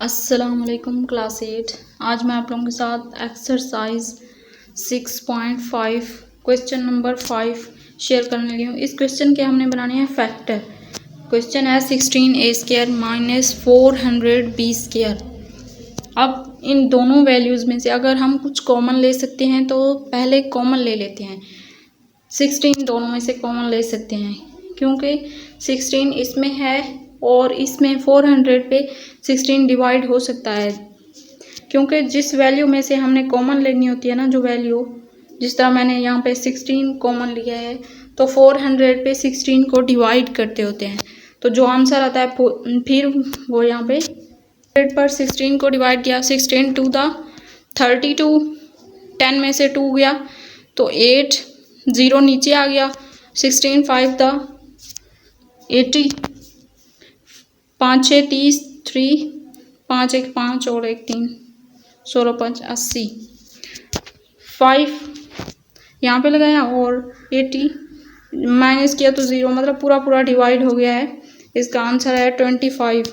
अस्सलामुअलैकुम क्लास 8। आज मैं आप लोगों के साथ एक्सरसाइज 6.5 क्वेश्चन नंबर 5 शेयर करने लगी हूँ। इस क्वेश्चन के हमने बनाने हैं फैक्टर। क्वेश्चन है 16a² माइनस 400b²। अब इन दोनों वैल्यूज़ में से अगर हम कुछ कॉमन ले सकते हैं तो पहले कॉमन ले लेते हैं। 16 दोनों में से कॉमन ले सकते हैं क्योंकि 16 इसमें है और इसमें 400 पे 16 डिवाइड हो सकता है, क्योंकि जिस वैल्यू में से हमने कॉमन लेनी होती है ना, जो वैल्यू जिस तरह मैंने यहाँ पे 16 कॉमन लिया है तो 400 पे 16 को डिवाइड करते होते हैं, तो जो आंसर आता है फिर वो यहाँ पे 100 पर 16 को डिवाइड किया। 16 टू द 32, 10 में से 2 गया तो 8, 0 नीचे आ गया। 16 5 द 80, 5 6 30, 3 5 1 5 और 1 3, 16 5 80। 5 यहाँ पे लगाया और 80 माइनस किया तो 0, मतलब पूरा डिवाइड हो गया है। इसका आंसर है 25।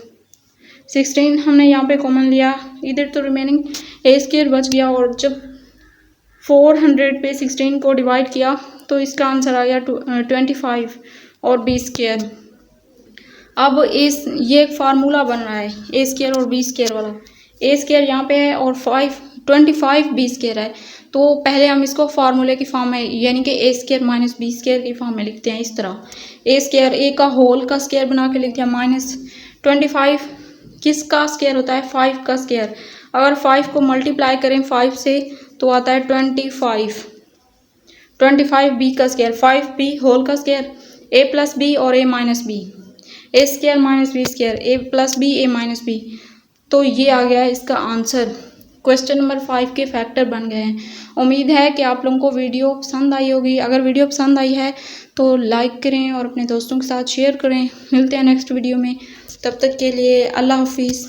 16 हमने यहाँ पे कॉमन लिया, इधर तो रिमेनिंग a² बच गया और जब 400 पे 16 को डिवाइड किया तो इसका आंसर आ गया 25 और b²। अब ये एक फार्मूला बन रहा है a² और b² वाला। a² यहाँ पे है और 25 b² है, तो पहले हम इसको फार्मूले की फॉर्म में यानी कि a² माइनस b² की फॉर्म में लिखते हैं। इस तरह a² का होल का स्क्वायर बना के लिखते हैं माइनस 25 किसका स्क्वायर होता है 5 का स्क्वायर। अगर 5 को मल्टीप्लाई करें 5 से तो आता है 25 b का स्क्वायर, 5b होल का स्क्वायर, a प्लस बी और a minus b, a² minus b², a plus b a minus b. तो ये आ गया इसका आंसर। क्वेश्चन नंबर 5 के फैक्टर बन गए हैं। उम्मीद है कि आप लोगों को वीडियो पसंद आई होगी। अगर वीडियो पसंद आई है तो लाइक करें और अपने दोस्तों के साथ शेयर करें। मिलते हैं नेक्स्ट वीडियो में, तब तक के लिए अल्लाह हाफिज़।